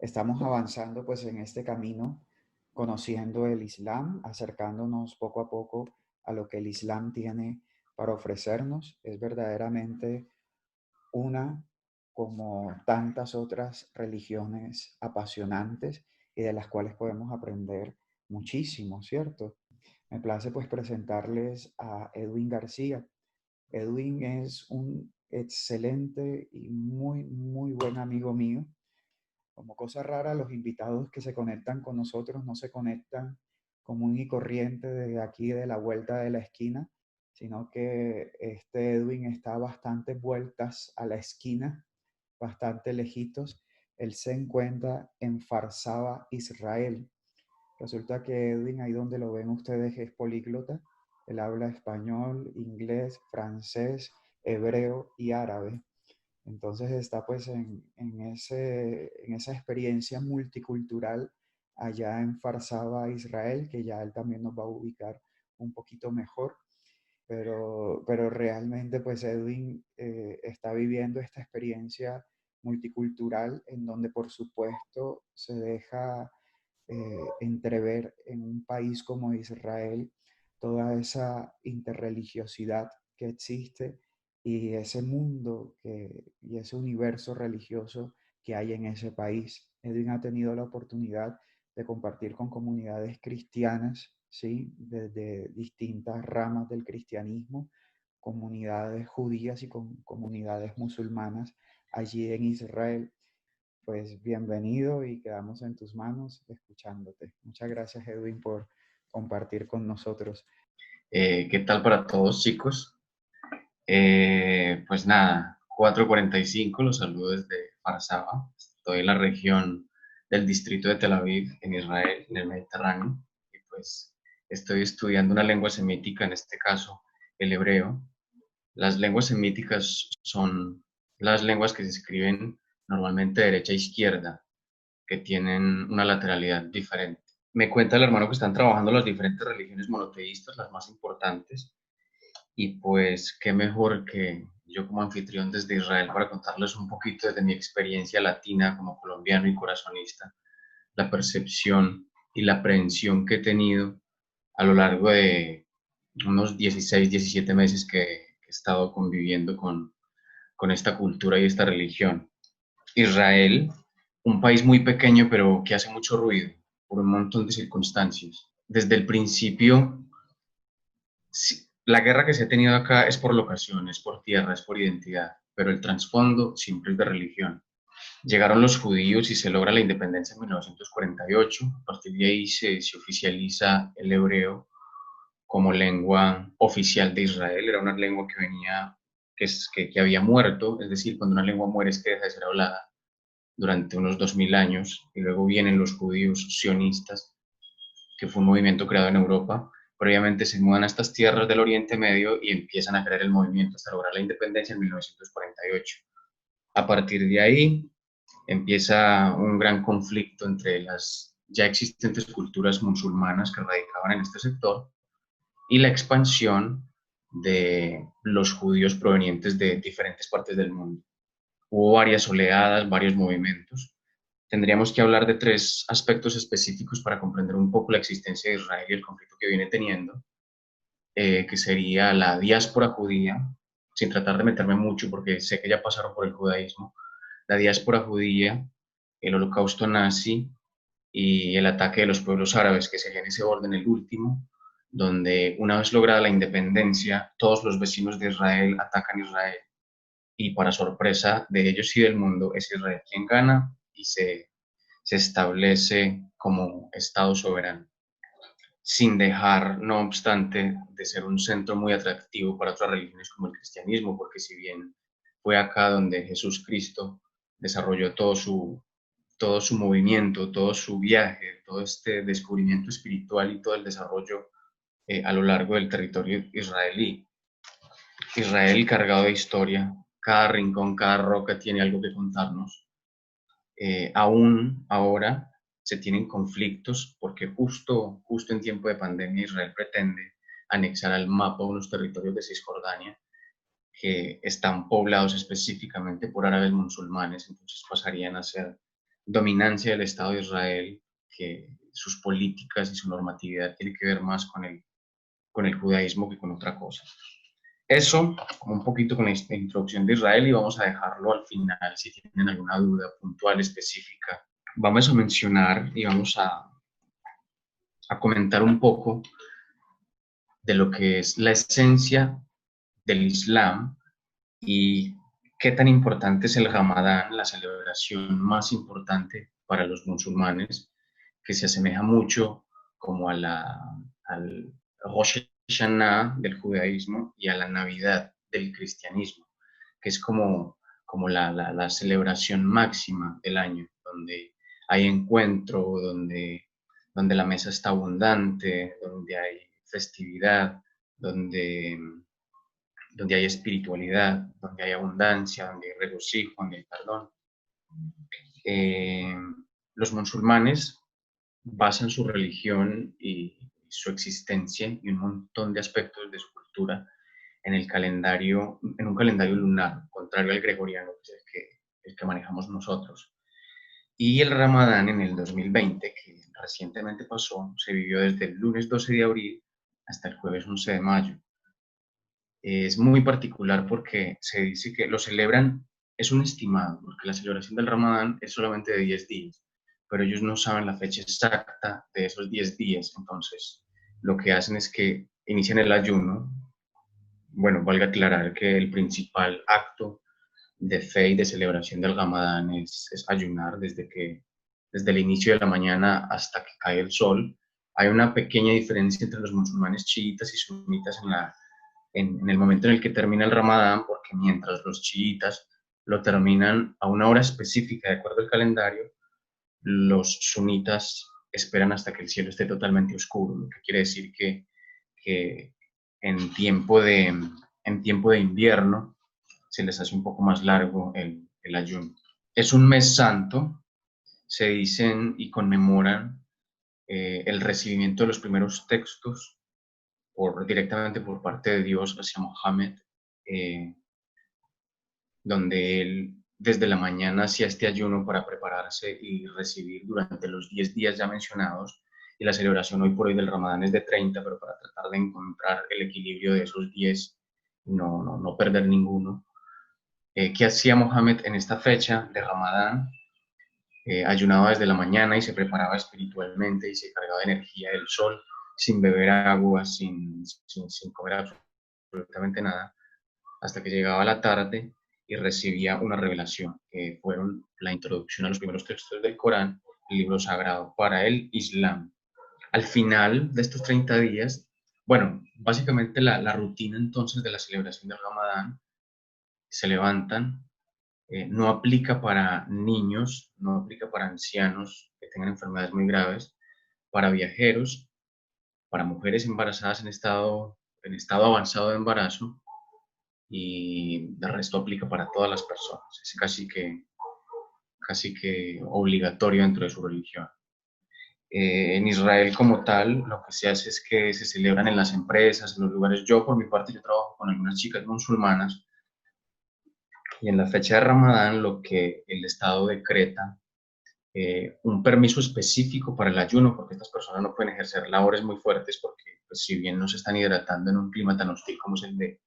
estamos avanzando pues en este camino, conociendo el Islam, acercándonos poco a poco a lo que el Islam tiene para ofrecernos. Es verdaderamente una como tantas otras religiones apasionantes y de las cuales podemos aprender muchísimo, ¿cierto? Me place pues presentarles a Edwin García. Edwin es un excelente y muy buen amigo mío. Como cosa rara, los invitados que se conectan con nosotros no se conectan común y corriente desde aquí de la vuelta de la esquina, sino que este Edwin está bastante vueltas a la esquina, bastante lejitos. Él se encuentra en Farsaba, Israel. Resulta que Edwin, ahí donde lo ven ustedes, es políglota. Él habla español, inglés, francés, hebreo y árabe. Entonces está pues en esa experiencia multicultural allá en Farsaba, Israel, que ya él también nos va a ubicar un poquito mejor, pero realmente pues Edwin está viviendo esta experiencia multicultural en donde por supuesto se deja entrever en un país como Israel toda esa interreligiosidad que existe y ese mundo y ese universo religioso que hay en ese país. Edwin ha tenido la oportunidad de compartir con comunidades cristianas, ¿sí? Desde distintas ramas del cristianismo, comunidades judías y comunidades musulmanas allí en Israel. Pues bienvenido y quedamos en tus manos escuchándote. Muchas gracias, Edwin, por compartir con nosotros. ¿Qué tal para todos, chicos? Pues nada, 4:45, los saludo desde Farsaba. Estoy en la región del distrito de Tel Aviv, en Israel, en el Mediterráneo, y pues estoy estudiando una lengua semítica, en este caso el hebreo. Las lenguas semíticas son las lenguas que se escriben normalmente de derecha a izquierda, que tienen una lateralidad diferente. Me cuenta el hermano que están trabajando las diferentes religiones monoteístas, las más importantes, y pues qué mejor que yo como anfitrión desde Israel para contarles un poquito desde mi experiencia latina como colombiano y corazonista, la percepción y la aprehensión que he tenido a lo largo de unos 16, 17 meses que he estado conviviendo con esta cultura y esta religión. Israel, un país muy pequeño pero que hace mucho ruido por un montón de circunstancias. Desde el principio, la guerra que se ha tenido acá es por locación, es por tierra, es por identidad, pero el trasfondo siempre es de religión. Llegaron los judíos y se logra la independencia en 1948. A partir de ahí se oficializa el hebreo como lengua oficial de Israel. Era una lengua que venía, que había muerto, es decir, cuando una lengua muere es que deja de ser hablada durante unos 2000 años, y luego vienen los judíos sionistas, que fue un movimiento creado en Europa. Previamente se mudan a estas tierras del Oriente Medio y empiezan a crear el movimiento hasta lograr la independencia en 1948. A partir de ahí empieza un gran conflicto entre las ya existentes culturas musulmanas que radicaban en este sector y la expansión de los judíos provenientes de diferentes partes del mundo. Hubo varias oleadas, varios movimientos. Tendríamos que hablar de tres aspectos específicos para comprender un poco la existencia de Israel y el conflicto que viene teniendo, que sería la diáspora judía, sin tratar de meterme mucho porque sé que ya pasaron por el judaísmo, la diáspora judía, el holocausto nazi y el ataque de los pueblos árabes, que sería en ese orden el último, donde una vez lograda la independencia, todos los vecinos de Israel atacan a Israel y para sorpresa de ellos y del mundo es Israel quien gana y se establece como Estado soberano, sin dejar, no obstante, de ser un centro muy atractivo para otras religiones como el cristianismo, porque si bien fue acá donde Jesús Cristo desarrolló todo su movimiento, todo su viaje, todo este descubrimiento espiritual y todo el desarrollo a lo largo del territorio israelí. Israel cargado de historia, cada rincón, cada roca tiene algo que contarnos. Aún ahora se tienen conflictos porque justo en tiempo de pandemia Israel pretende anexar al mapa unos territorios de Cisjordania que están poblados específicamente por árabes musulmanes, entonces pasarían a ser dominancia del Estado de Israel, que sus políticas y su normatividad tiene que ver más con el judaísmo que con otra cosa. Eso, como un poquito con esta introducción de Israel, y vamos a dejarlo al final si tienen alguna duda puntual específica. Vamos a mencionar y vamos a comentar un poco de lo que es la esencia del Islam y qué tan importante es el Ramadán, la celebración más importante para los musulmanes, que se asemeja mucho como al Rosh Hashanah del judaísmo y a la Navidad del cristianismo, que es como la celebración máxima del año, donde hay encuentro, donde la mesa está abundante, donde hay festividad, donde donde hay espiritualidad, donde hay abundancia, donde hay regocijo, donde hay perdón. Eh, los musulmanes basan su religión y su existencia y un montón de aspectos de su cultura en en un calendario lunar, contrario al gregoriano, que es el que manejamos nosotros. Y el Ramadán en el 2020, que recientemente pasó, se vivió desde el lunes 12 de abril hasta el jueves 11 de mayo. Es muy particular porque se dice que lo celebran, es un estimado, porque la celebración del Ramadán es solamente de 10 días, pero ellos no saben la fecha exacta de esos 10 días, entonces lo que hacen es que inician el ayuno. Bueno, valga aclarar que el principal acto de fe y de celebración del Ramadán es ayunar desde el inicio de la mañana hasta que cae el sol. Hay una pequeña diferencia entre los musulmanes chiitas y sunitas en el momento en el que termina el Ramadán, porque mientras los chiitas lo terminan a una hora específica de acuerdo al calendario, los sunitas esperan hasta que el cielo esté totalmente oscuro, lo que quiere decir que en, tiempo de, en tiempo de invierno se les hace un poco más largo el ayuno. Es un mes santo, se dicen y conmemoran el recibimiento de los primeros textos directamente por parte de Dios hacia Mohammed, eh, donde él desde la mañana hacía este ayuno para prepararse y recibir durante los 10 días ya mencionados, y la celebración hoy por hoy del Ramadán es de 30, pero para tratar de encontrar el equilibrio de esos 10, no perder ninguno. ¿Qué hacía Mohammed en esta fecha de Ramadán? Ayunaba desde la mañana y se preparaba espiritualmente y se cargaba de energía del sol, sin beber agua, sin comer absolutamente nada, hasta que llegaba la tarde y recibía una revelación, que fueron la introducción a los primeros textos del Corán, el libro sagrado para el Islam. Al final de estos 30 días, bueno, básicamente la rutina entonces de la celebración del Ramadán, se levantan, no aplica para niños, no aplica para ancianos que tengan enfermedades muy graves, para viajeros, para mujeres embarazadas en estado avanzado de embarazo, y de resto aplica para todas las personas. Es casi que obligatorio dentro de su religión. En Israel como tal, lo que se hace es que se celebran en las empresas, en los lugares. Yo, por mi parte, yo trabajo con algunas chicas musulmanas y en la fecha de Ramadán lo que el Estado decreta, un permiso específico para el ayuno, porque estas personas no pueden ejercer labores muy fuertes porque, pues, si bien no se están hidratando en un clima tan hostil como es el de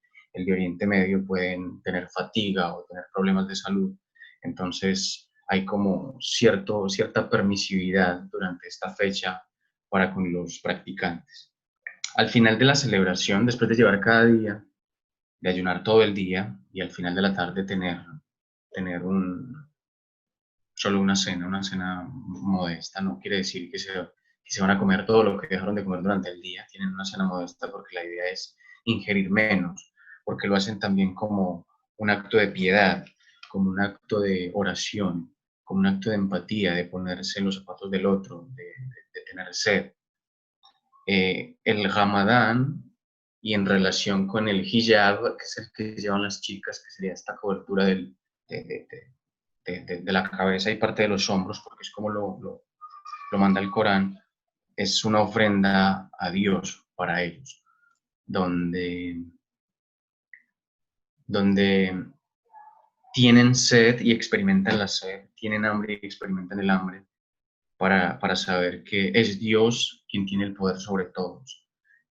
Oriente Medio, pueden tener fatiga o tener problemas de salud. Entonces hay como cierta permisividad durante esta fecha para con los practicantes. Al final de la celebración, después de llevar cada día, de ayunar todo el día y al final de la tarde tener solo una cena modesta, no quiere decir que se van a comer todo lo que dejaron de comer durante el día, tienen una cena modesta porque la idea es ingerir menos, porque lo hacen también como un acto de piedad, como un acto de oración, como un acto de empatía, de ponerse en los zapatos del otro, de tener sed. El Ramadán, y en relación con el hijab, que es el que llevan las chicas, que sería esta cobertura de, de, de la cabeza y parte de los hombros, porque es como lo manda el Corán, es una ofrenda a Dios para ellos, donde, donde tienen sed y experimentan la sed, tienen hambre y experimentan el hambre, para saber que es Dios quien tiene el poder sobre todos,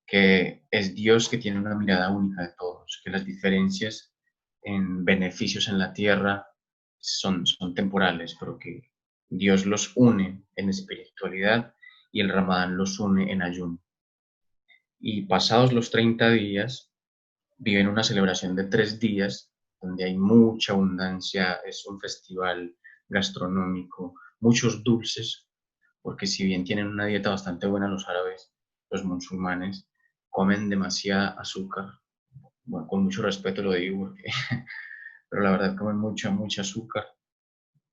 que es Dios que tiene una mirada única de todos, que las diferencias en beneficios en la tierra son temporales, pero que Dios los une en espiritualidad y el Ramadán los une en ayuno. Y pasados los 30 días, viven una celebración de 3 días, donde hay mucha abundancia, es un festival gastronómico, muchos dulces, porque si bien tienen una dieta bastante buena los árabes, los musulmanes comen demasiada azúcar. Bueno, con mucho respeto lo digo, porque, pero la verdad comen mucha, mucha azúcar.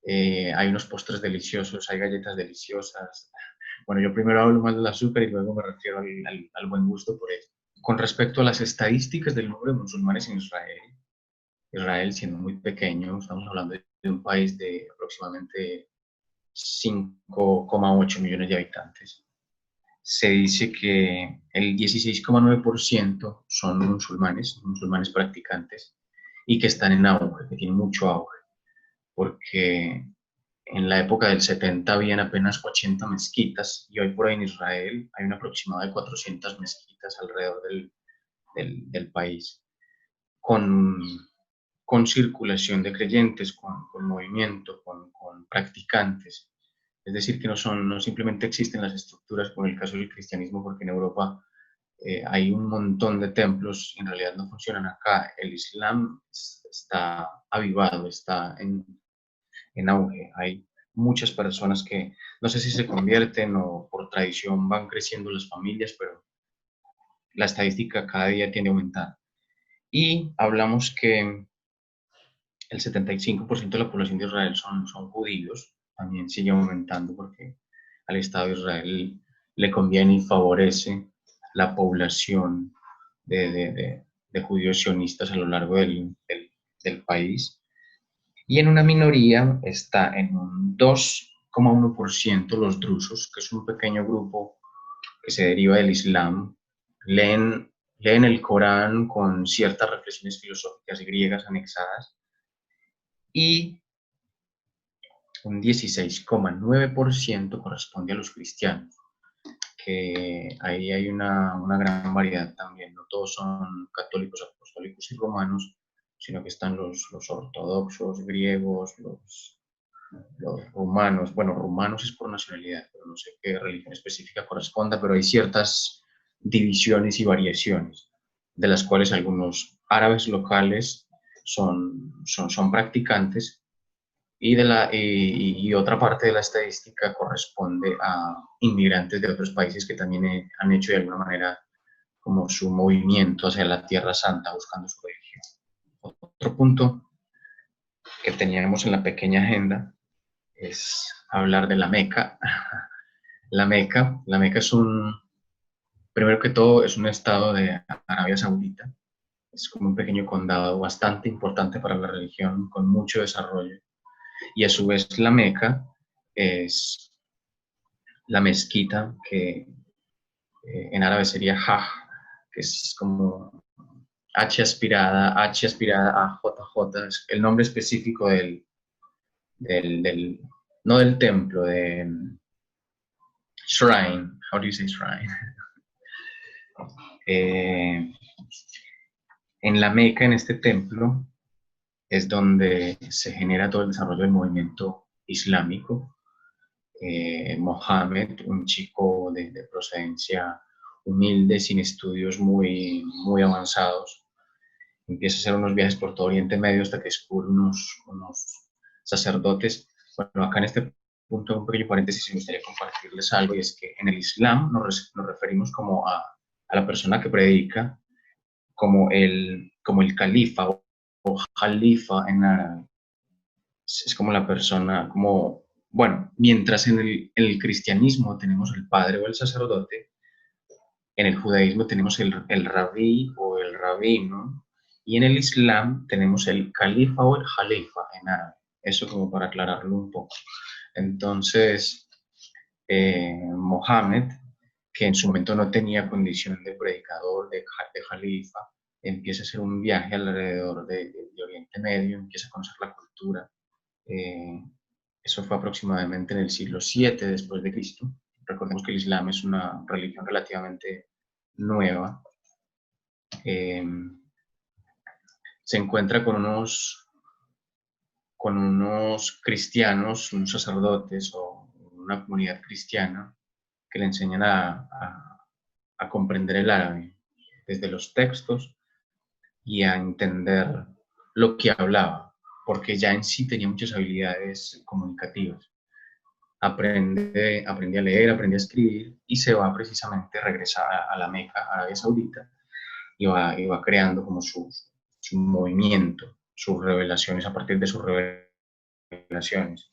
Hay unos postres deliciosos, hay galletas deliciosas. Bueno, yo primero hablo más del azúcar y luego me refiero al buen gusto por eso. Con respecto a las estadísticas del número de musulmanes en Israel, Israel siendo muy pequeño, estamos hablando de un país de aproximadamente 5,8 millones de habitantes. Se dice que el 16,9% son musulmanes, musulmanes practicantes, y que están en auge, que tienen mucho auge, porque en la época del 70 habían apenas 80 mezquitas y hoy por ahí en Israel hay un aproximado de 400 mezquitas alrededor del país, con, con circulación de creyentes, con movimiento, con practicantes. Es decir, que no simplemente existen las estructuras como en el caso del cristianismo, porque en Europa hay un montón de templos y en realidad no funcionan acá. El Islam está avivado, está en auge. Hay muchas personas que no sé si se convierten o por tradición van creciendo las familias, pero la estadística cada día tiende a aumentar. Y hablamos que el 75% de la población de Israel son judíos, también sigue aumentando porque al Estado de Israel le conviene y favorece la población de judíos sionistas a lo largo del país. Y en una minoría está en un 2,1% los drusos, que es un pequeño grupo que se deriva del Islam. Leen el Corán con ciertas reflexiones filosóficas griegas anexadas, y un 16,9% corresponde a los cristianos, que ahí hay una gran variedad también. No todos son católicos, apostólicos y romanos, sino que están los ortodoxos, griegos, los rumanos. Bueno, rumanos es por nacionalidad, pero no sé qué religión específica corresponda, pero hay ciertas divisiones y variaciones, de las cuales algunos árabes locales son practicantes, y otra parte de la estadística corresponde a inmigrantes de otros países que también han hecho de alguna manera como su movimiento hacia la Tierra Santa buscando su religión. Otro punto que teníamos en la pequeña agenda es hablar de la Meca. La Meca primero que todo, es un estado de Arabia Saudita. Es como un pequeño condado bastante importante para la religión, con mucho desarrollo. Y a su vez la Meca es la mezquita, que en árabe sería Hajj, que es como H aspirada a JJ, es el nombre específico del no del templo, de shrine. How do you say shrine? Eh, en la Meca, en este templo, es donde se genera todo el desarrollo del movimiento islámico. Mohammed, un chico de procedencia humilde, sin estudios muy, muy avanzados, empieza a hacer unos viajes por todo Oriente Medio hasta que descubre unos sacerdotes. Bueno, acá en este punto, un pequeño paréntesis, me gustaría compartirles algo, y es que en el Islam nos referimos como a la persona que predica como el califa o jalifa en árabe. Es como la persona, como, bueno, mientras en el cristianismo tenemos el padre o el sacerdote, en el judaísmo tenemos el rabí o el rabino, y en el islam tenemos el califa o el jalifa en árabe. Eso como para aclararlo un poco. Entonces, Mohammed, que en su momento no tenía condición de predicador, de jalifa, empieza a hacer un viaje alrededor de Oriente Oriente Medio, empieza a conocer la cultura. Eso fue aproximadamente en el siglo VII después de Cristo. Recordemos que el Islam es una religión relativamente nueva. Se encuentra con unos cristianos, unos sacerdotes o una comunidad cristiana que le enseñan a comprender el árabe desde los textos y a entender lo que hablaba, porque ya en sí tenía muchas habilidades comunicativas. Aprende a leer, aprende a escribir y se va precisamente, regresa a la Meca, Arabia Saudita, y va creando como su movimiento, sus revelaciones a partir de sus revelaciones.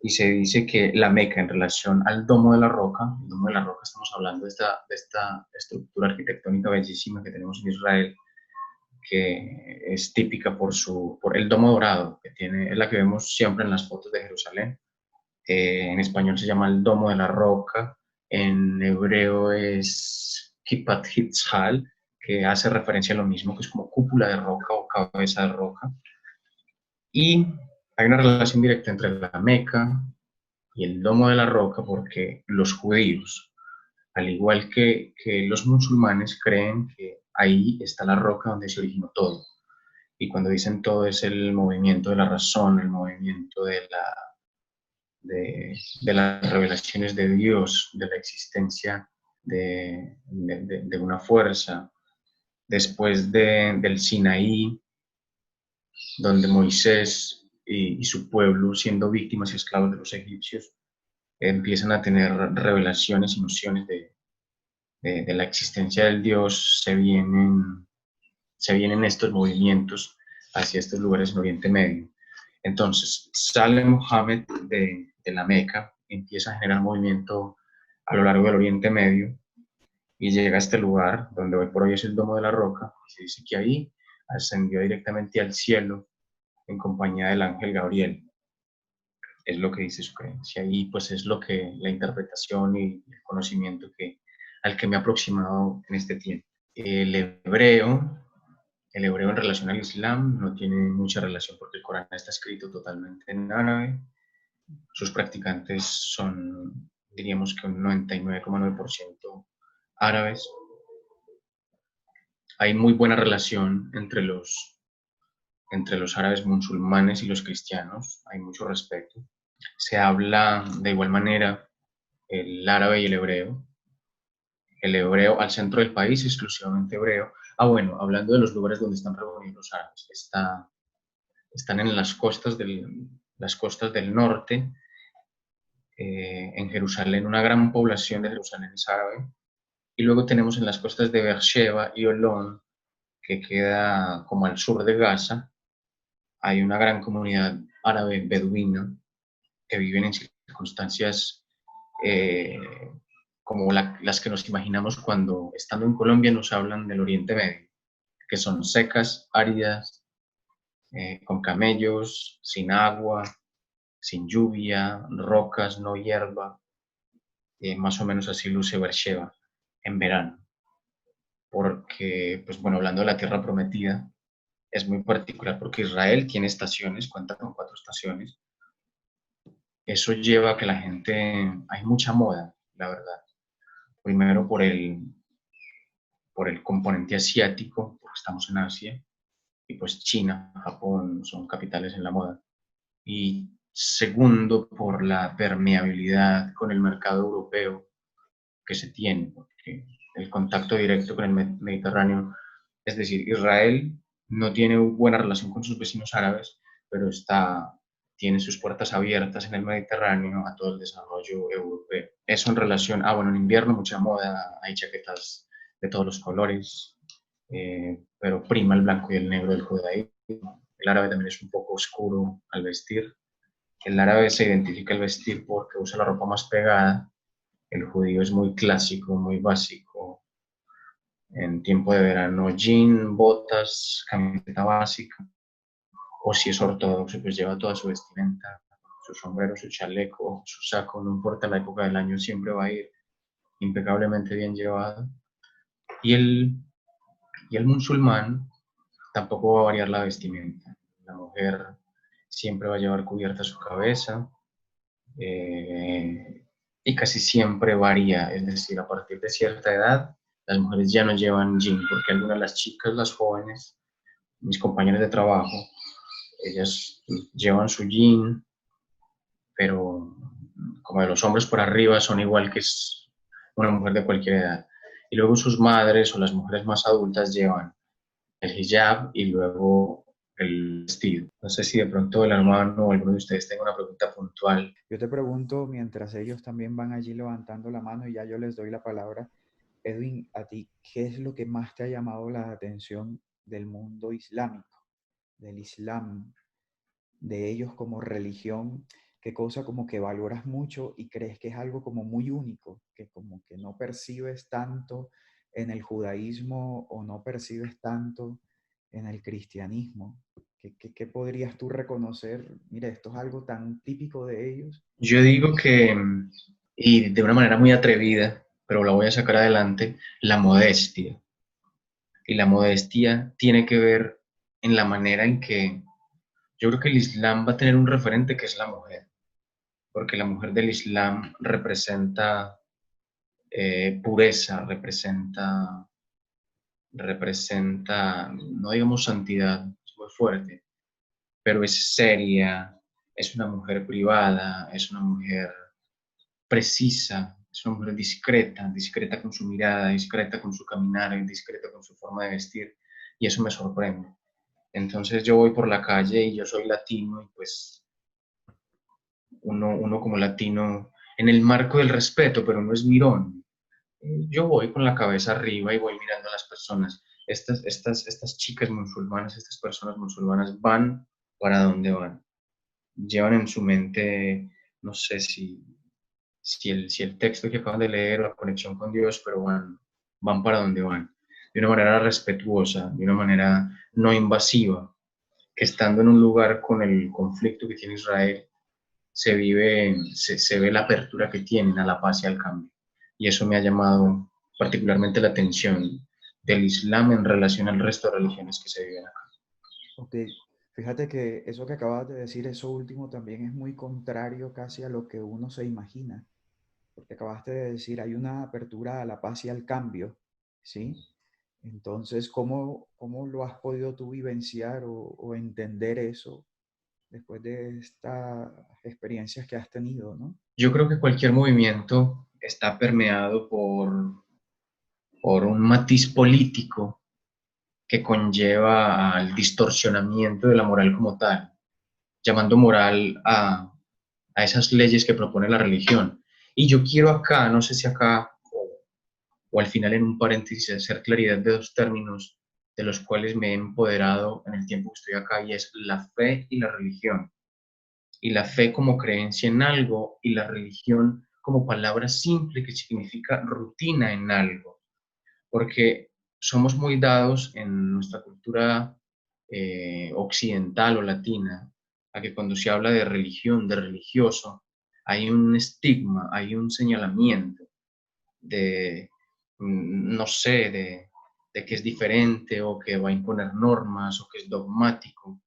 Y se dice que la Meca en relación al Domo de la Roca, el Domo de la Roca estamos hablando de esta estructura arquitectónica bellísima que tenemos en Israel, que es típica por el domo dorado, que tiene, es la que vemos siempre en las fotos de Jerusalén. En español se llama el Domo de la Roca, en hebreo es Kipat Hitzhal, que hace referencia a lo mismo, que es como cúpula de roca o cabeza de roca. Y hay una relación directa entre la Meca y el Domo de la Roca porque los judíos, al igual que los musulmanes, creen que ahí está la roca donde se originó todo. Y cuando dicen todo es el movimiento de la razón, el movimiento de las revelaciones de Dios, de la existencia de una fuerza. Después del Sinaí, donde Moisés y su pueblo, siendo víctimas y esclavos de los egipcios, empiezan a tener revelaciones y nociones de la existencia del Dios, se vienen estos movimientos hacia estos lugares en Oriente Medio. Entonces, sale Mohammed de la Meca, empieza a generar movimiento a lo largo del Oriente Medio y llega a este lugar donde hoy por hoy es el Domo de la Roca, y se dice que ahí ascendió directamente al cielo en compañía del ángel Gabriel. Es lo que dice su creencia y pues es lo que la interpretación y el conocimiento al que me he aproximado en este tiempo. El hebreo en relación al Islam no tiene mucha relación porque el Corán está escrito totalmente en árabe. Sus practicantes son, diríamos que un 99,9% árabes. Hay muy buena relación entre los árabes musulmanes y los cristianos, hay mucho respeto. Se habla de igual manera el árabe y el hebreo. El hebreo al centro del país, exclusivamente hebreo. Bueno, hablando de los lugares donde están reunidos los árabes, están en las costas del norte, en Jerusalén, una gran población de Jerusalén es árabe, y luego tenemos en las costas de Beersheba y Olón, que queda como al sur de Gaza, hay una gran comunidad árabe beduina que viven en circunstancias como las que nos imaginamos cuando, estando en Colombia, nos hablan del Oriente Medio, que son secas, áridas, con camellos, sin agua, sin lluvia, rocas, no hierba, más o menos así luce Beersheba en verano. Porque, pues bueno, hablando de la tierra prometida, es muy particular porque Israel tiene estaciones, cuenta con 4 estaciones. Eso lleva a que la gente, hay mucha moda, la verdad. Primero por el componente asiático, porque estamos en Asia, y pues China, Japón son capitales en la moda. Y segundo, por la permeabilidad con el mercado europeo que se tiene, porque el contacto directo con el Mediterráneo, es decir, Israel no tiene buena relación con sus vecinos árabes, pero tiene sus puertas abiertas en el Mediterráneo a todo el desarrollo europeo. Eso en relación, bueno, en invierno mucha moda, hay chaquetas de todos los colores, pero prima el blanco y el negro del judaísmo. El árabe también es un poco oscuro al vestir. El árabe se identifica al vestir porque usa la ropa más pegada. El judío es muy clásico, muy básico. En tiempo de verano, jean, botas, camiseta básica. O si es ortodoxo, pues lleva toda su vestimenta, su sombrero, su chaleco, su saco, no importa la época del año, siempre va a ir impecablemente bien llevado. Y el musulmán tampoco va a variar la vestimenta. La mujer siempre va a llevar cubierta su cabeza, y casi siempre varía, es decir, a partir de cierta edad, las mujeres ya no llevan jean, porque algunas de las chicas, las jóvenes, mis compañeras de trabajo, ellas llevan su jean, pero como de los hombros por arriba son igual que es una mujer de cualquier edad. Y luego sus madres o las mujeres más adultas llevan el hijab y luego el vestido. No sé si de pronto el hermano o alguno de ustedes tenga una pregunta puntual. Yo te pregunto, mientras ellos también van allí levantando la mano y ya yo les doy la palabra, Edwin, a ti, ¿qué es lo que más te ha llamado la atención del mundo islámico, del Islam, de ellos como religión? ¿Qué cosa como que valoras mucho y crees que es algo como muy único, que como que no percibes tanto en el judaísmo o no percibes tanto en el cristianismo? ¿Qué podrías tú reconocer? Mira, esto es algo tan típico de ellos. Yo digo que, y de una manera muy atrevida, pero la voy a sacar adelante, la modestia. Y la modestia tiene que ver en la manera en que yo creo que el Islam va a tener un referente que es la mujer, porque la mujer del Islam representa pureza, representa, no digamos santidad, es muy fuerte, pero es seria, es una mujer privada, es una mujer precisa, es una mujer discreta, discreta con su mirada, discreta con su caminar, discreta con su forma de vestir, y eso me sorprende. Entonces yo voy por la calle y yo soy latino y pues uno como latino, en el marco del respeto, pero no es mirón. Yo voy con la cabeza arriba y voy mirando a las personas. Estas chicas musulmanas, estas personas musulmanas van para dónde van. Llevan en su mente, no sé si el texto que acaban de leer o la conexión con Dios, pero van para donde van. De una manera respetuosa, de una manera no invasiva, que estando en un lugar con el conflicto que tiene Israel, se ve la apertura que tienen a la paz y al cambio. Y eso me ha llamado particularmente la atención del Islam en relación al resto de religiones que se viven acá. Ok, fíjate que eso que acabas de decir, eso último también es muy contrario casi a lo que uno se imagina, porque acabaste de decir, hay una apertura a la paz y al cambio, ¿sí? Entonces, ¿cómo lo has podido tú vivenciar o entender eso después de estas experiencias que has tenido, ¿no? Yo creo que cualquier movimiento está permeado por un matiz político que conlleva al distorsionamiento de la moral como tal, llamando moral a esas leyes que propone la religión. Y yo quiero acá, no sé si acá o al final en un paréntesis, hacer claridad de dos términos de los cuales me he empoderado en el tiempo que estoy acá, y es la fe y la religión. Y la fe como creencia en algo y la religión como palabra simple que significa rutina en algo. Porque somos muy dados en nuestra cultura occidental o latina a que cuando se habla de religión, de religioso, hay un estigma, hay un señalamiento de, no sé, de que es diferente o que va a imponer normas o que es dogmático.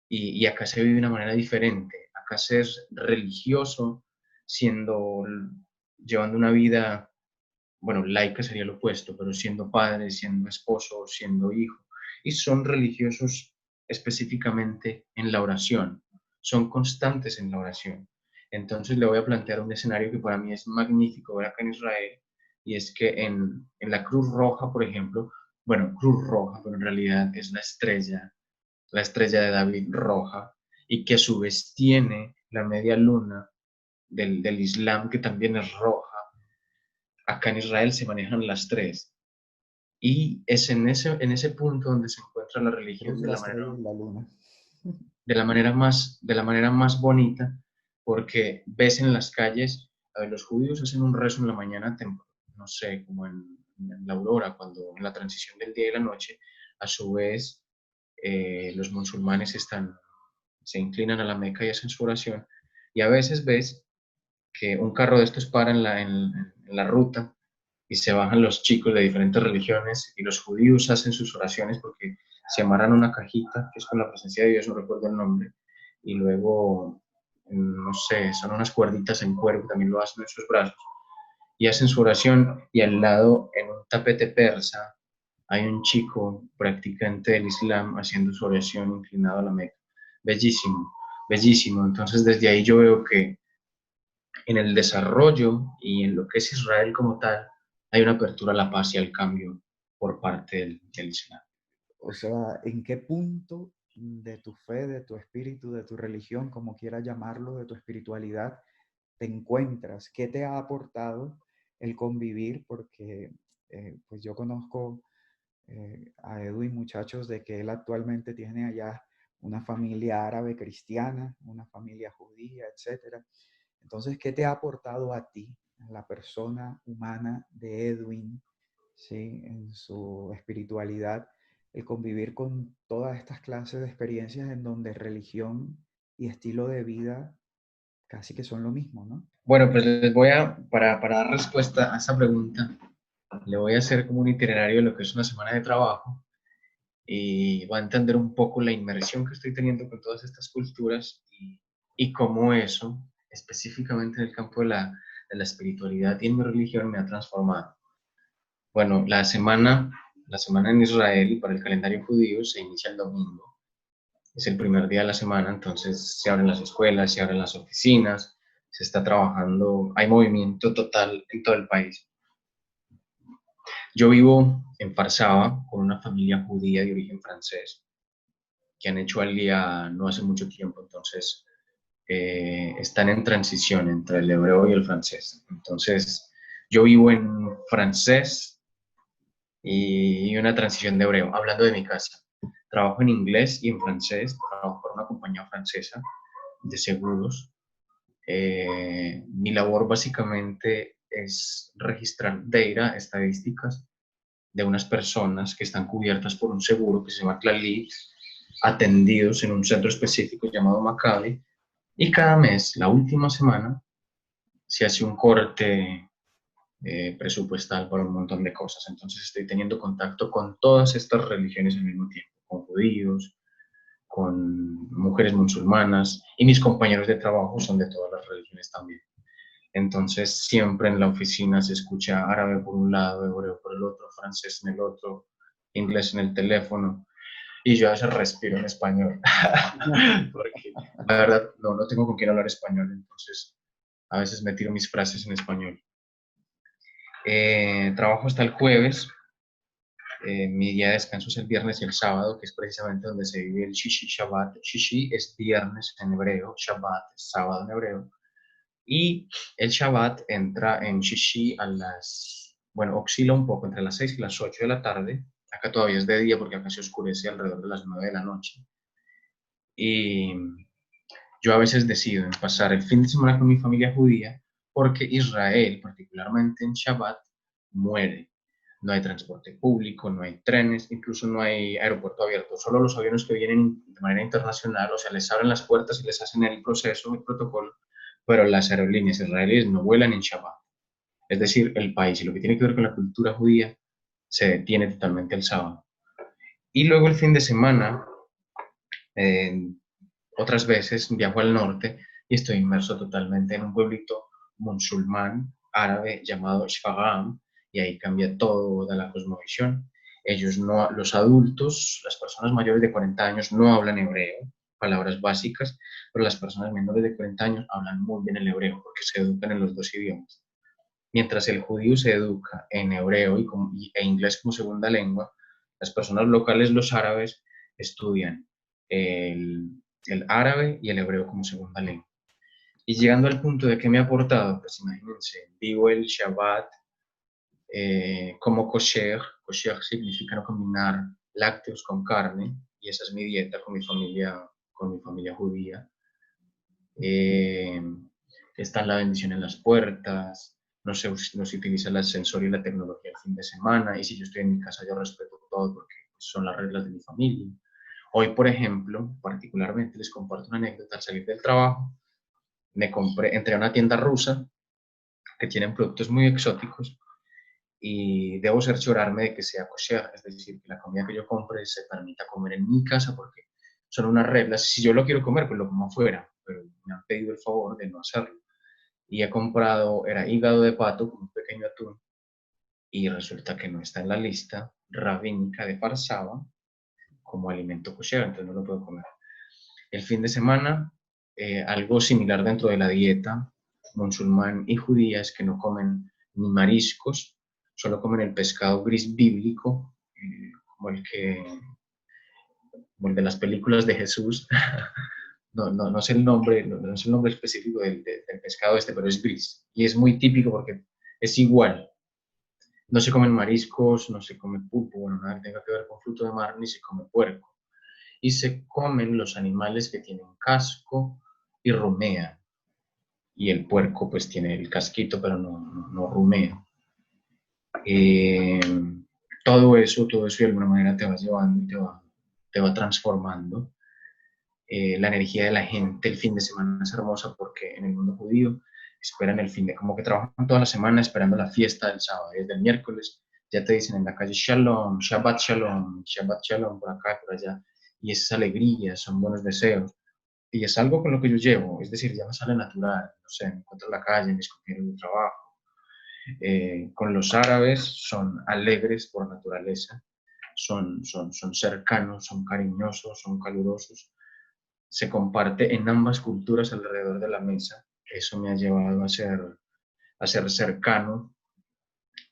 Y acá se vive de una manera diferente. Acá ser religioso, siendo, llevando una vida, bueno, laica sería lo opuesto, pero siendo padre, siendo esposo, siendo hijo. Y son religiosos específicamente en la oración, son constantes en la oración. Entonces le voy a plantear un escenario que para mí es magnífico ver acá en Israel, y es que en la Cruz Roja, por ejemplo, bueno, Cruz Roja, pero en realidad es la estrella de David roja, y que a su vez tiene la media luna del Islam, que también es roja. Acá en Israel se manejan las tres. Y es en ese punto donde se encuentra la religión Cruz, la estrella y la luna. de la manera más bonita, porque ves en las calles, a ver, los judíos hacen un rezo en la mañana, no sé, como en la aurora, cuando en la transición del día y la noche. A su vez, los musulmanes se inclinan a la Meca y hacen su oración, y a veces ves que un carro de estos para en la ruta y se bajan los chicos de diferentes religiones y los judíos hacen sus oraciones porque se amarran una cajita, que es con la presencia de Dios, no recuerdo el nombre, y luego, no sé, son unas cuerditas en cuero, que también lo hacen en sus brazos, y hacen su oración, y al lado, en un tapete persa, hay un chico practicante del Islam haciendo su oración inclinado a la Meca. Bellísimo, bellísimo. Entonces, desde ahí yo veo que en el desarrollo y en lo que es Israel como tal, hay una apertura a la paz y al cambio por parte del Islam. O sea, ¿en qué punto de tu fe, de tu espíritu, de tu religión, como quieras llamarlo, de tu espiritualidad, te encuentras? ¿Qué te ha aportado el convivir? Porque pues yo conozco a Edwin, muchachos, de que él actualmente tiene allá una familia árabe cristiana, una familia judía, etcétera. Entonces, ¿qué te ha aportado a ti, la persona humana de Edwin, ¿sí? En su espiritualidad, el convivir con todas estas clases de experiencias en donde religión y estilo de vida casi que son lo mismo, ¿no? Bueno, pues les voy para dar respuesta a esa pregunta, le voy a hacer como un itinerario de lo que es una semana de trabajo y va a entender un poco la inmersión que estoy teniendo con todas estas culturas y cómo eso, específicamente en el campo de la espiritualidad y en mi religión, me ha transformado. Bueno, la semana en Israel para el calendario judío se inicia el domingo. Es el primer día de la semana, entonces se abren las escuelas, se abren las oficinas, se está trabajando, hay movimiento total en todo el país. Yo vivo en Farsaba con una familia judía de origen francés que han hecho Aliyah no hace mucho tiempo, entonces están en transición entre el hebreo y el francés. Entonces, yo vivo en francés y una transición de hebreo, hablando de mi casa. Trabajo en inglés y en francés, trabajo por una compañía francesa de seguros. Mi labor básicamente es registrar data, estadísticas de unas personas que están cubiertas por un seguro que se llama Clalit, atendidos en un centro específico llamado Maccabi, y cada mes, la última semana, se hace un corte presupuestal para un montón de cosas. Entonces estoy teniendo contacto con todas estas religiones al mismo tiempo, con judíos, con mujeres musulmanas, y mis compañeros de trabajo son de todas las religiones también. Entonces siempre en la oficina se escucha árabe por un lado, hebreo por el otro, francés en el otro, inglés en el teléfono, y yo a veces respiro en español, porque la verdad no tengo con quién hablar español, entonces a veces me tiro mis frases en español. Trabajo hasta el jueves, mi día de descanso es el viernes y el sábado, que es precisamente donde se vive el Shishi Shabbat. Shishi es viernes en hebreo, Shabbat es sábado en hebreo, y el Shabbat entra en Shishi bueno, oscila un poco entre las 6 y las 8 de la tarde. Acá todavía es de día porque acá se oscurece alrededor de las 9 de la noche. Y yo a veces decido en pasar el fin de semana con mi familia judía porque Israel, particularmente en Shabbat, muere. No hay transporte público, no hay trenes, incluso no hay aeropuerto abierto. Solo los aviones que vienen de manera internacional, o sea, les abren las puertas y les hacen el proceso, el protocolo, pero las aerolíneas israelíes no vuelan en Shabbat. Es decir, el país y lo que tiene que ver con la cultura judía se detiene totalmente el sábado. Y luego el fin de semana, eh, otras veces viajo al norte y estoy inmerso totalmente en un pueblito musulmán árabe llamado Shfagam, y ahí cambia toda la cosmovisión. Ellos no, los adultos, las personas mayores de 40 años no hablan hebreo, palabras básicas, pero las personas menores de 40 años hablan muy bien el hebreo porque se educan en los dos idiomas. Mientras el judío se educa en hebreo e inglés como segunda lengua, las personas locales, los árabes, estudian el, el árabe y el hebreo como segunda lengua. Y llegando al punto de que me ha aportado, pues imagínense, vivo el Shabbat como kosher. Kosher significa no combinar lácteos con carne, y esa es mi dieta con mi familia judía. Eh, Está la bendición en las puertas, no se utiliza el ascensor y la tecnología el fin de semana, y si yo estoy en mi casa yo respeto todo porque son las reglas de mi familia. Hoy, por ejemplo, particularmente les comparto una anécdota. Al salir del trabajo, entré a una tienda rusa que tienen productos muy exóticos y debo cerciorarme de que sea kosher, es decir, que la comida que yo compre se permita comer en mi casa porque son unas reglas. Si yo lo quiero comer, pues lo como afuera, pero me han pedido el favor de no hacerlo. Y he comprado, era hígado de pato con un pequeño atún y resulta que no está en la lista rabínica de Farsaba como alimento kosher, entonces no lo puedo comer. El fin de semana, algo similar dentro de la dieta musulmán y judía es que no comen ni mariscos, solo comen el pescado gris bíblico, como como el de las películas de Jesús. No sé el nombre, no sé el nombre específico del pescado este, pero es gris. Y es muy típico porque es igual. No se comen mariscos, no se come pulpo, bueno, nada que tenga que ver con fruto de mar, ni se come puerco. Y se comen los animales que tienen casco y rumean. Y el puerco pues tiene el casquito, pero no rumea. Eh, todo eso de alguna manera te va llevando y te va transformando. La energía de la gente el fin de semana es hermosa porque en el mundo judío esperan el fin de, como que trabajan toda la semana esperando la fiesta del sábado, desde el miércoles ya te dicen en la calle Shalom, Shabbat Shalom, por acá, por allá, y es alegría, son buenos deseos, y es algo con lo que yo llevo, es decir, ya me sale natural, no sé, me encuentro en la calle, mis compañeros de trabajo, con los árabes son alegres por naturaleza, son cercanos, son cariñosos, son calurosos, se comparte en ambas culturas alrededor de la mesa. Eso me ha llevado a ser cercano,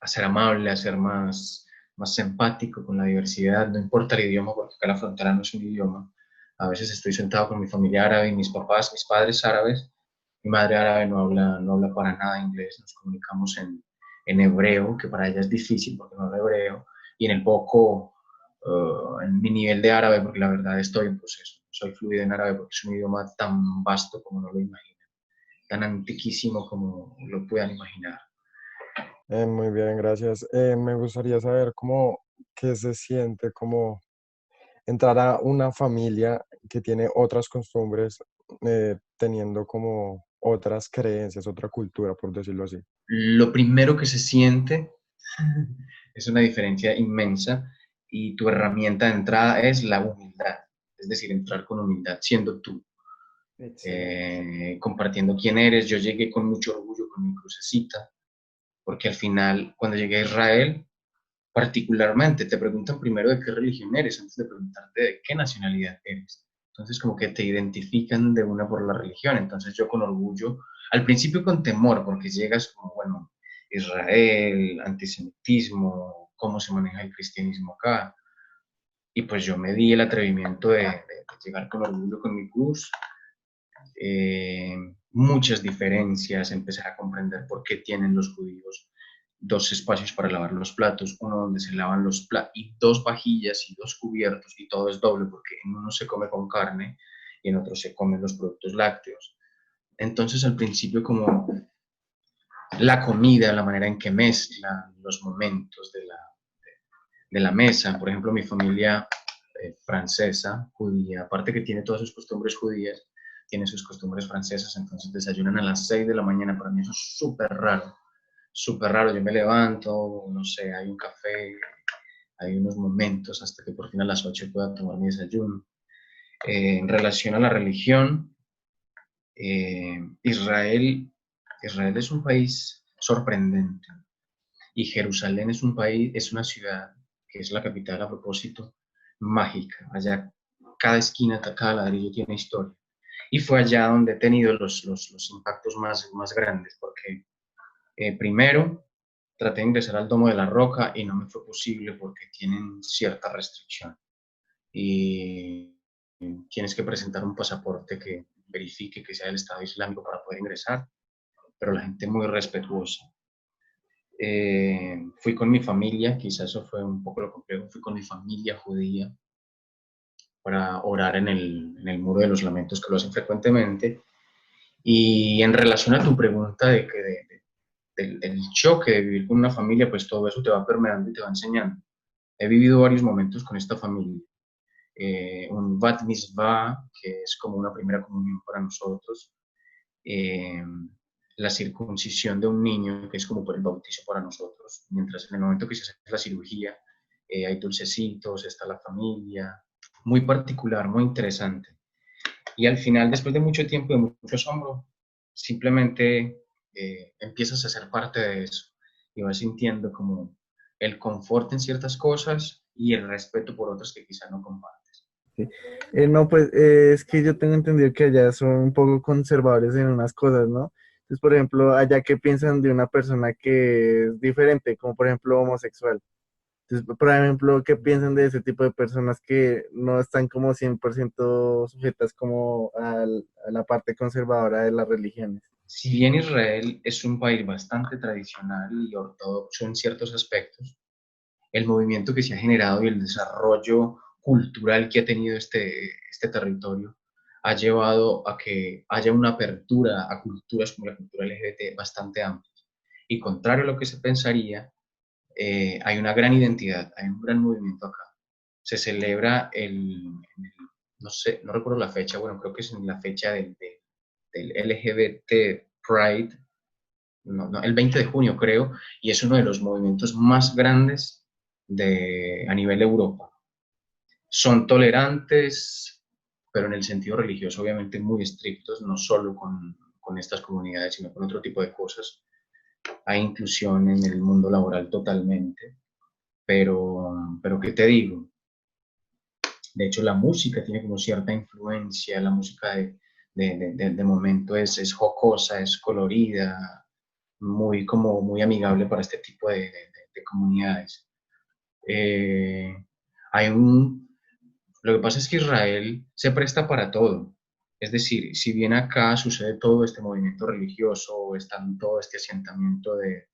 a ser amable, a ser más empático con la diversidad. No importa el idioma, porque acá la frontera no es un idioma. A veces estoy sentado con mi familia árabe y mis papás, mis padres árabes. Mi madre árabe no habla para nada inglés. Nos comunicamos en hebreo, que para ella es difícil porque no habla hebreo. Y en el poco, en mi nivel de árabe, porque la verdad estoy en proceso. Soy fluido en árabe porque es un idioma tan vasto como no lo imaginan, tan antiquísimo como lo puedan imaginar. Muy bien, gracias. Me gustaría saber cómo, qué se siente, como entrar a una familia que tiene otras costumbres, teniendo como otras creencias, otra cultura, por decirlo así. Lo primero que se siente es una diferencia inmensa y tu herramienta de entrada es la humildad, es decir, entrar con humildad, siendo tú, Excelente. compartiendo quién eres. Yo llegué con mucho orgullo con mi crucecita, porque al final, cuando llegué a Israel, particularmente, te preguntan primero de qué religión eres, antes de preguntarte de qué nacionalidad eres. Entonces, como que te identifican de una por la religión. Entonces, yo con orgullo, al principio con temor, porque llegas como, bueno, Israel, antisemitismo, cómo se maneja el cristianismo acá. Y pues yo me di el atrevimiento de llegar con orgullo con mi cruz, eh, muchas diferencias, empezar a comprender por qué tienen los judíos dos espacios para lavar los platos, uno donde se lavan los platos y dos vajillas y dos cubiertos y todo es doble porque en uno se come con carne y en otro se comen los productos lácteos. Entonces al principio como la comida, la manera en que mezclan los momentos de la mesa, por ejemplo mi familia francesa, judía, aparte que tiene todas sus costumbres judías, tiene sus costumbres francesas, entonces desayunan a las 6 de la mañana, para mí eso es súper raro, yo me levanto, no sé, hay un café, hay unos momentos hasta que por fin a las 8 pueda tomar mi desayuno. En relación a la religión, Israel es un país sorprendente y Jerusalén es un país, es una ciudad que es la capital a propósito, mágica. Allá cada esquina, cada ladrillo tiene historia. Y fue allá donde he tenido los impactos más grandes, porque primero traté de ingresar al Domo de la Roca y no me fue posible porque tienen cierta restricción. Y tienes que presentar un pasaporte que verifique que sea del Estado Islámico para poder ingresar, pero la gente muy respetuosa. Fui con mi familia, quizás eso fue un poco lo complejo, fui con mi familia judía para orar en el Muro de los Lamentos, que lo hacen frecuentemente. Y en relación a tu pregunta del choque de vivir con una familia, pues todo eso te va permeando y te va enseñando. He vivido varios momentos con esta familia. Un Bat Mitzvah, que es como una primera comunión para nosotros. Eh, la circuncisión de un niño, que es como por el bautizo para nosotros, mientras en el momento que se hace la cirugía hay dulcecitos, está la familia, muy particular, muy interesante. Y al final, después de mucho tiempo, de mucho asombro, simplemente empiezas a ser parte de eso y vas sintiendo como el confort en ciertas cosas y el respeto por otras que quizá no compartes. Sí. No, pues es que yo tengo entendido que allá son un poco conservadores en unas cosas, ¿no? Entonces, por ejemplo, allá qué piensan de una persona que es diferente, como por ejemplo homosexual. Entonces, por ejemplo, ¿qué piensan de ese tipo de personas que no están como 100% sujetas como a la parte conservadora de las religiones? Si bien Israel es un país bastante tradicional y ortodoxo en ciertos aspectos, el movimiento que se ha generado y el desarrollo cultural que ha tenido este territorio ha llevado a que haya una apertura a culturas como la cultura LGBT bastante amplia. Y contrario a lo que se pensaría, hay una gran identidad, hay un gran movimiento acá. Se celebra no sé, no recuerdo la fecha, bueno, creo que es en la fecha del LGBT Pride, no, el 20 de junio creo, y es uno de los movimientos más grandes a nivel Europa. Son tolerantes, pero en el sentido religioso obviamente muy estrictos, no solo con estas comunidades, sino con otro tipo de cosas. Hay inclusión en el mundo laboral totalmente, pero ¿qué te digo? De hecho, la música tiene como cierta influencia, la música de momento es jocosa, es colorida, muy amigable para este tipo de comunidades. Eh, hay lo que pasa es que Israel se presta para todo. Es decir, si bien acá sucede todo este movimiento religioso, está todo este asentamiento de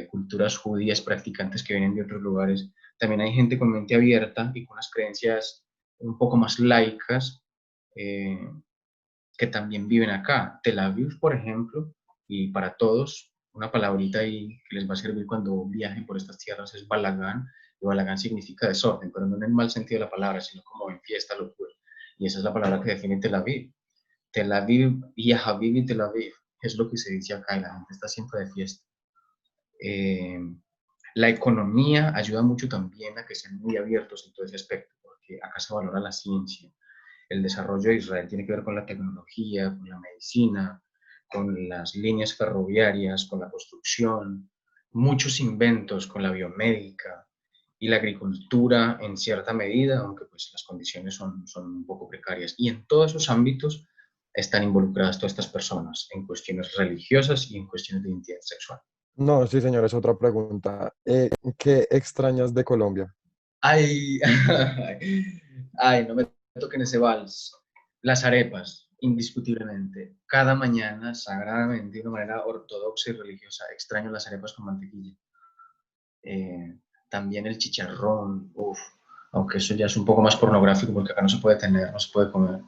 culturas judías practicantes que vienen de otros lugares, también hay gente con mente abierta y con unas creencias un poco más laicas eh, que también viven acá. Tel Aviv, por ejemplo, y para todos, una palabrita ahí que les va a servir cuando viajen por estas tierras es Balagán, y Balagán significa desorden, pero no en el mal sentido de la palabra, sino como en fiesta, locura. Y esa es la palabra que define Tel Aviv. Tel Aviv, y Aviv y Tel Aviv, es lo que se dice acá, y la gente está siempre de fiesta. Eh, la economía ayuda mucho también a que sean muy abiertos en todo ese aspecto, porque acá se valora la ciencia. El desarrollo de Israel tiene que ver con la tecnología, con la medicina, con las líneas ferroviarias, con la construcción, muchos inventos con la biomédica y la agricultura en cierta medida, aunque pues las condiciones son un poco precarias. Y en todos esos ámbitos están involucradas todas estas personas, en cuestiones religiosas y en cuestiones de identidad sexual. No, sí, señor, es otra pregunta. ¿Qué extrañas de Colombia? Ay, ay, no me toquen ese vals. Las arepas, indiscutiblemente. Cada mañana, sagradamente, de una manera ortodoxa y religiosa, extraño las arepas con mantequilla. También el chicharrón, uff, aunque eso ya es un poco más pornográfico porque acá no se puede tener, no se puede comer,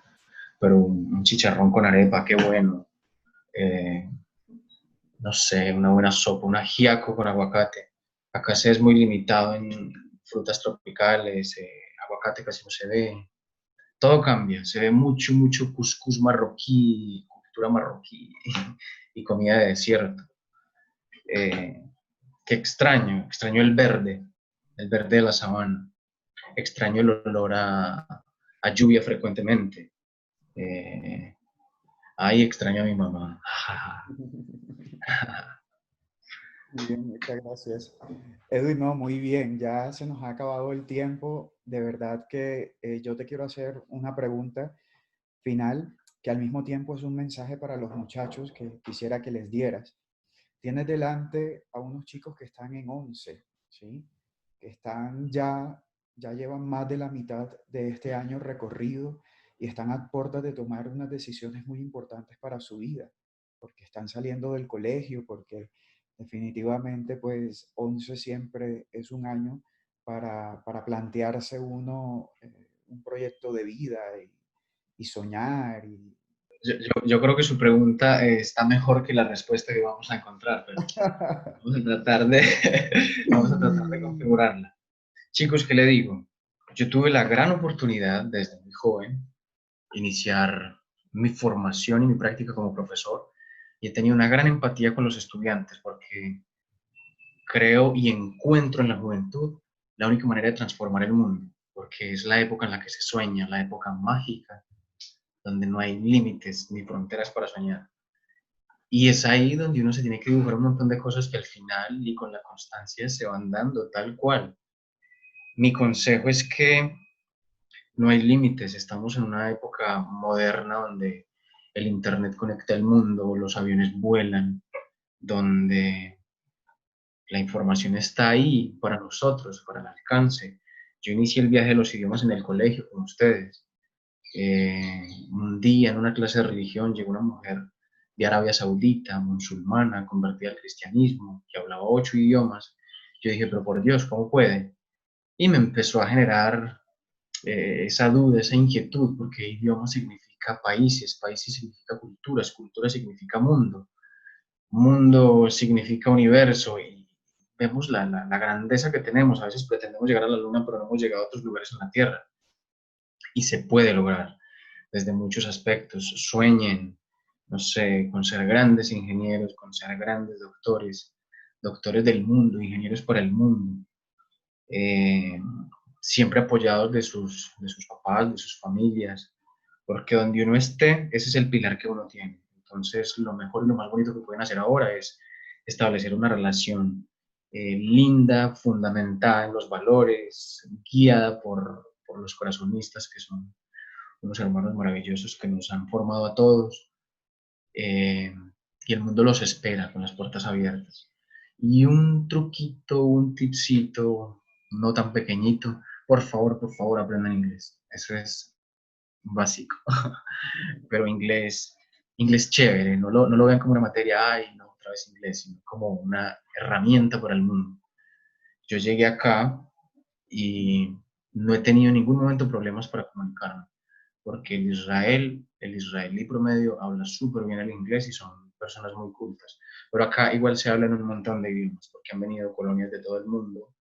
pero un chicharrón con arepa, qué bueno. Eh, no sé, una buena sopa, un ajiaco con aguacate. Acá se es muy limitado en frutas tropicales, aguacate casi no se ve. Todo cambia, se ve mucho, mucho cuscús marroquí, cultura marroquí y comida de desierto. Eh, que extraño el verde de la sabana. Extraño el olor a lluvia frecuentemente. Ay, extraño a mi mamá. Muy bien, muchas gracias. Edwin, no, muy bien, ya se nos ha acabado el tiempo. De verdad que yo te quiero hacer una pregunta final, que al mismo tiempo es un mensaje para los muchachos que quisiera que les dieras. Tienes delante a unos chicos que están en 11, ¿sí? Que están ya llevan más de la mitad de este año recorrido y están a puertas de tomar unas decisiones muy importantes para su vida, porque están saliendo del colegio, porque definitivamente pues 11 siempre es un año para plantearse uno un proyecto de vida y soñar. Yo creo que su pregunta está mejor que la respuesta que vamos a encontrar, pero vamos a tratar de, vamos a tratar de configurarla. Chicos, ¿qué le digo? Yo tuve la gran oportunidad desde muy joven iniciar mi formación y mi práctica como profesor y he tenido una gran empatía con los estudiantes porque creo y encuentro en la juventud la única manera de transformar el mundo, porque es la época en la que se sueña, la época mágica, donde no hay límites ni fronteras para soñar. Y es ahí donde uno se tiene que dibujar un montón de cosas que al final y con la constancia se van dando tal cual. Mi consejo es que no hay límites, estamos en una época moderna donde el internet conecta el mundo, los aviones vuelan, donde la información está ahí para nosotros, para el alcance. Yo inicié el viaje de los idiomas en el colegio con ustedes. Un día en una clase de religión llegó una mujer de Arabia Saudita, musulmana, convertida al cristianismo, que hablaba 8 idiomas. Yo dije, pero por Dios, ¿cómo puede? Y me empezó a generar esa duda, esa inquietud, porque idioma significa países, países significa culturas, cultura significa mundo, mundo significa universo, y vemos la grandeza que tenemos. A veces pretendemos llegar a la luna, pero no hemos llegado a otros lugares en la Tierra, y se puede lograr desde muchos aspectos. Sueñen, no sé, con ser grandes ingenieros, con ser grandes doctores, doctores del mundo, ingenieros para el mundo. Eh, Siempre apoyados de sus papás, de sus familias, porque donde uno esté, ese es el pilar que uno tiene. Entonces, lo mejor y lo más bonito que pueden hacer ahora es establecer una relación linda, fundamentada en los valores, guiada por los corazonistas, que son unos hermanos maravillosos que nos han formado a todos, eh, y el mundo los espera con las puertas abiertas. Y un truquito, un tipcito, no tan pequeñito, por favor, aprendan inglés. Eso es básico. Pero inglés, inglés chévere, no lo vean como una materia, ay, no, otra vez inglés, sino como una herramienta para el mundo. Yo llegué acá y no he tenido en ningún momento problemas para comunicarme, porque el israelí promedio habla súper bien el inglés y son personas muy cultas. Pero acá igual se hablan un montón de idiomas, porque han venido colonias de todo el mundo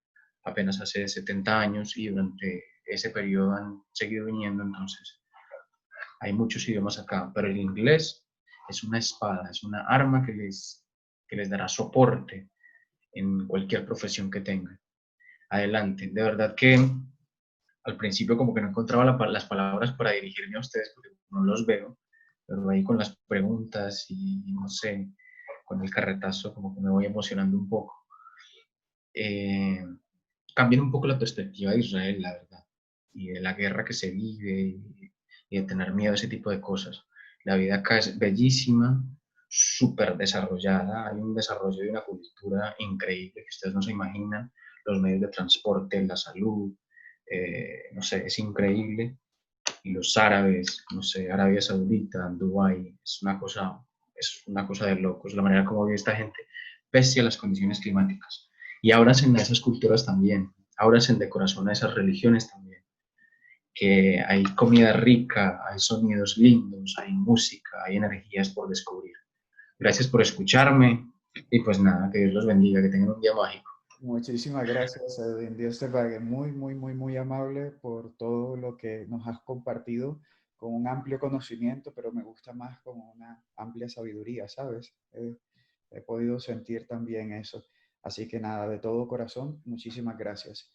apenas hace 70 años y durante ese periodo han seguido viniendo, entonces hay muchos idiomas acá, pero el inglés es una espada, es una arma que les dará soporte en cualquier profesión que tengan. Adelante, de verdad que al principio como que no encontraba las palabras para dirigirme a ustedes porque no los veo, pero ahí con las preguntas y no sé, con el carretazo como que me voy emocionando un poco. Eh, Cambian un poco la perspectiva de Israel, la verdad, y de la guerra que se vive y de tener miedo a ese tipo de cosas. La vida acá es bellísima, súper desarrollada, hay un desarrollo de una cultura increíble que ustedes no se imaginan, los medios de transporte, la salud, no sé, es increíble. Y los árabes, no sé, Arabia Saudita, Dubái, es una cosa de locos, la manera como vive esta gente, pese a las condiciones climáticas. Y ábranse a esas culturas también, ábranse de corazón a esas religiones también, que hay comida rica, hay sonidos lindos, hay música, hay energías por descubrir. Gracias por escucharme y pues nada, que Dios los bendiga, que tengan un día mágico. Muchísimas gracias, Edwin. Dios te pague. Muy, muy, muy, muy amable por todo lo que nos has compartido con un amplio conocimiento, pero me gusta más con una amplia sabiduría, ¿sabes? He podido sentir también eso. Así que nada, de todo corazón, muchísimas gracias.